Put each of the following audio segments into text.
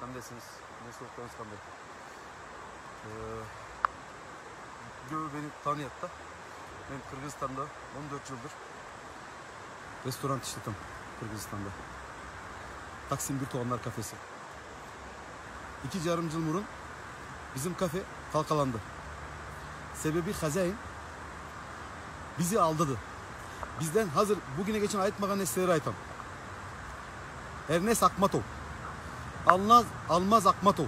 Kandesiniz. Ne soğuklarınız kandı. Beni tanıyat da. Ben Kırgızistan'da 14 yıldır restoran işletim Kırgızistan'da. Taksim Bir Toğanlar Kafesi. 2 yarım yıl murun bizim kafe kalkalandı. Sebebi Hazayin bizi aldadı. Bizden hazır bugüne geçen ayetmagan nesleri aytam. Ernest Akmatov. Almaz Akmatov.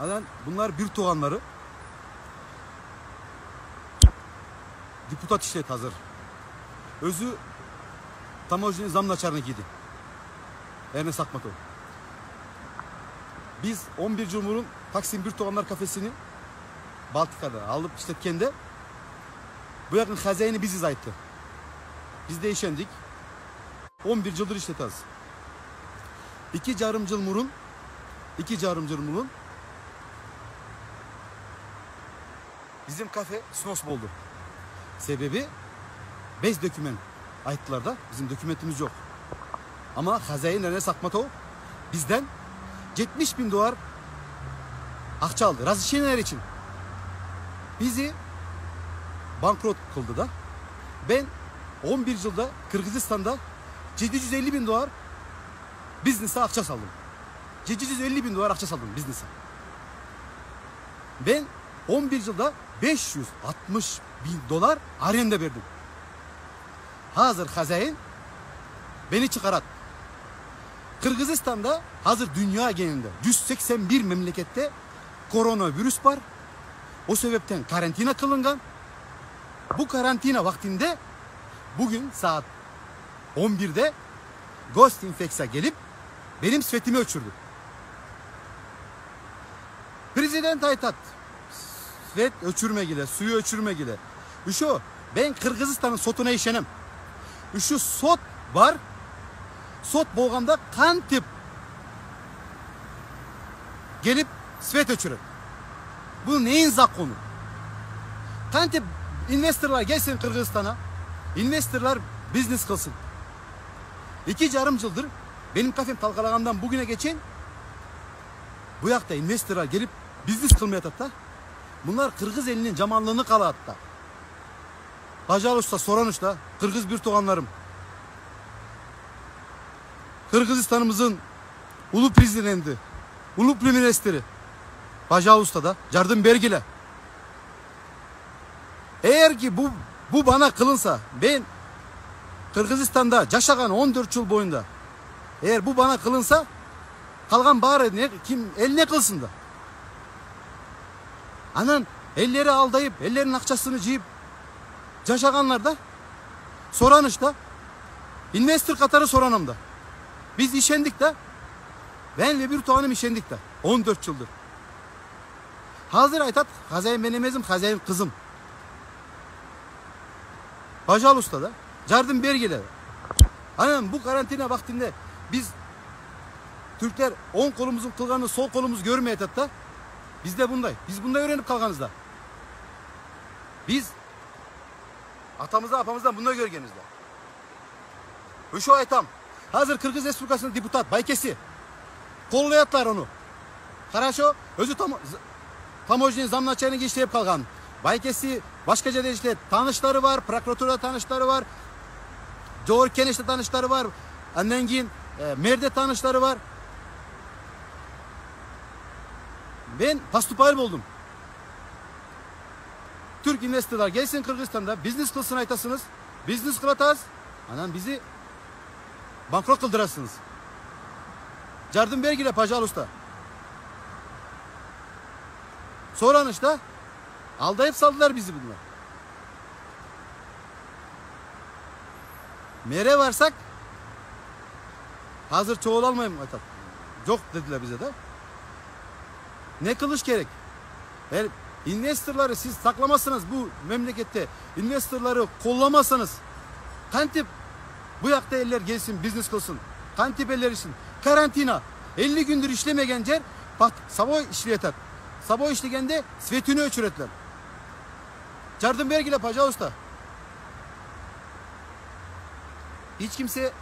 Yani bunlar bir toğanları. Deputat işlet hazır. Özü Tamojinin zamnaçarını giydi. Ernest Akmatov. Biz 11 Cumhur'un Taksim Bir Toğanlar Kafesini Baltika'da alıp işletkende bu yakın Hazayini biziz aitti. Biz değişendik. 11 yıldır işletaz. 2 yarım yıl murun bizim kafe snos oldu. Sebebi bez dökümen aittiler da bizim dokümentimiz yok. Ama Hazayin Ernest Akmatov bizden 70.000 dolar akça aldı. Razışener için. Bizi bankrot kıldı da. Ben 11 yılda Kırgızistan'da 750.000 dolar biznese akça saldım. 750.000 dolar akça saldım biznese. Ben 11 yılda 560.000 dolar arenda verdim. Hazır Hazayin beni çıkarat. Kırgızistan'da hazır dünya genelinde 181 memlekette koronavirüs var. O sebepten karantina kılıngan. Bu karantina vaktinde bugün saat 11'de Ghost Infect'a gelip benim svetimi ölçürdü. Prezident aytat. Svet ölçürme gile, suyu ölçürme gile. Şu ben Kırgızistan'ın sotuna işenem. Şu sot var. Sot boğanda kan tip gelip svet ölçürür. Bu neyin zakonu? Kan tip investorlar gelsin Kırgızistan'a. Investorlar business kılsın. 2 yarım yıldır benim kafem kalkalagandan bugüne geçen bu yakta investorlar gelip business kılmaya tatta. Bunlar Kırgız elinin camanlığını kala hatta. Bacalusta, Soranuç'ta Kırgız bir toğanlarım. Kırgızistan'ımızın ulu prezidenti, ulu priministeri Bacalusta'da Jardim Bergile. Eğer ki bu bana kılınsa ben Kırgızistan'da yaşagan 14 yıl boyunda eğer bu bana kılınsa kalgan bari kim eline kılsın da. Anan elleri aldayıp ellerinin akçasını ciyip yaşaganlar da Soranış'ta investor Katar'ı Soranım'da. Biz işendik de ben ve bir toğanım işendik de 14 yıldır. Hazır aytat Hazayin benim ezim, Hazayin kızım. Bacalusta'da Jardim Bergile'de. Anam bu karantina vaktinde biz Türkler 10 kolumuzun kılganını sol kolumuz görmeye tatta. Biz de bunday. Biz bunda öğrenip kalganız da. Biz atamızdan apamızdan bunda görgeniz de. Şu aytam. Hazır Kırgız Respublikası'nın deputat Baykesi. Kollayatlar onu. Хорошо. Özü Tamojinin zamnaçayını geçtirip kalgan. Baykesi başkaca deyişle tanışları var. Prokuratura tanışları var. Doğru Keneş'te tanışları var. Annengin Merde tanışları var. Ben pastupayl oldum. Türk investorlar gelsin Kırgızistan'da business kılsın aytasınız. Business kılataz. Anan bizi bankrot kıldırasınız. Jardim Bergile Pajalusta. Soranış'ta aldayıp saldılar bizi bunlar. Mere varsak hazır çoğul almayayım aytat. Yok dediler bize de. Ne kılıç gerek? Yani investorları siz saklamazsanız bu memlekette investorları kollamazsanız kantip bu yakta eller gelsin business kılsın. Kantip eller için karantina 50 gündür işlemegen yer sabah işleyeter. Sabah işlegende svetini ölçüretler. Jardim Bergile Pajalusta. Hiç kimse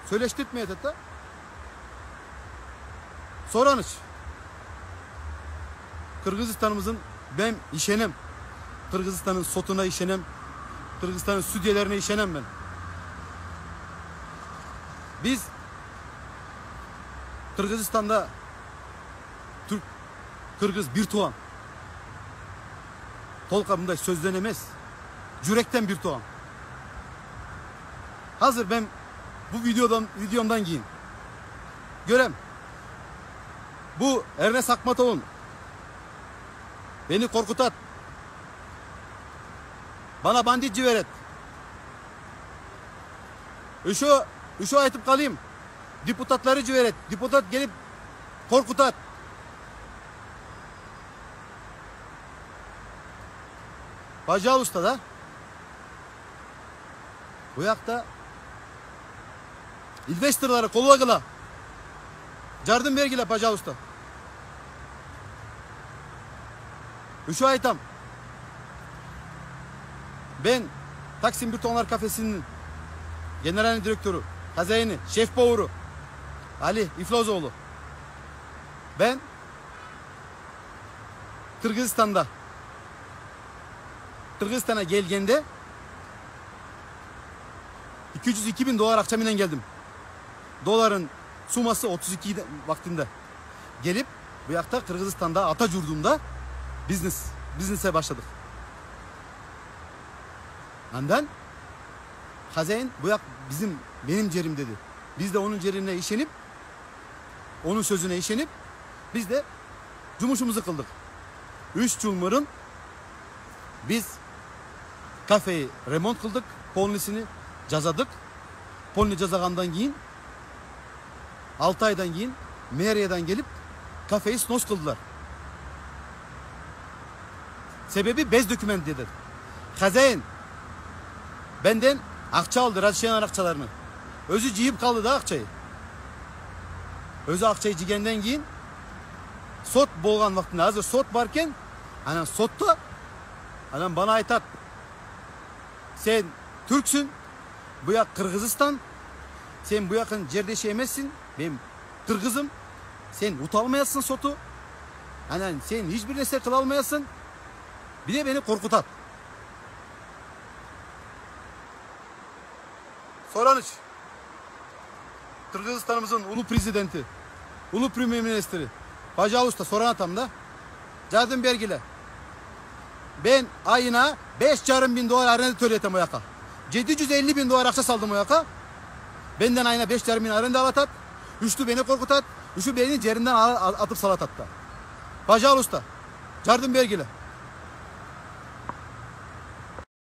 söyleştirtmeye hatta. Soranış. Kırgızistan'ımızın ben işenem. Kırgızistan'ın sotuna işenem. Kırgızistan'ın südyelerine işenem ben. Biz Kırgızistan'da Türk, Kırgız bir tuğan. Tolkabında sözlenemez. Yürekten bir tuğan. Hazır ben bu videomdan giyin. Görem. Bu Ernest Akmatov'un beni korkutat. Bana bandit civeret. Üşo aytıp kalayım. Deputatları civeret. Deputat gelip korkutat. Pajausta da bu yakta investorlara kollagıla yardım vergile Pajausta. Üşo aytam. Ben Taksim Bir Tonlar Kafesi'nin genel direktörü, kazayını, şef boğuru Ali İflozoğlu. Ben Kırgızistan'a gelgende 202 bin dolar akçamıyla geldim. Doların suması 32 vaktinde. Gelip bu yakta Kırgızistan'da Atacurdu'nda biznese başladık. Ondan Hazeyn bu yak benim cerim dedi. Biz de onun cerine işenip onun sözüne işenip biz de cumuşumuzu kıldık. 3 cumhurun biz kafeyi remont kıldık. Polnisini cazadık. Polni cazagandan giyin 6 aydan giyin Meriye'den gelip kafeyi snos kıldılar. Sebebi bez döküment dedi. Hazeyn benden akça aldı, Radişen akçalarını. Özü ciyip kaldı da akçayı. Özü akçayı cigenden giyin. Sot bolgan vaktinde hazır sot varken hani sotta hani bana aytat. Sen Türksün. Bu yak Kırgızistan. Sen bu yakın cerdeşi emezsin. Ben Kırgızım. Sen utalmayasın sotu. Hani sen hiçbir nese kılalmayasın. Bir de beni korkutat. Soranış. Kırgızistan'ımızın ulu prezidenti, ulu premier ministri Pajausta soran atamda yardım vergile. Ben ayına 5,5 bin dolar arende töletem o yaka. 750 bin dolar akça saldım o yaka. Benden ayına 5,5 bin arende alatat. Üçlü beni korkutat. Üçü beni cerinden atıp salatat da. Pajausta yardım vergile.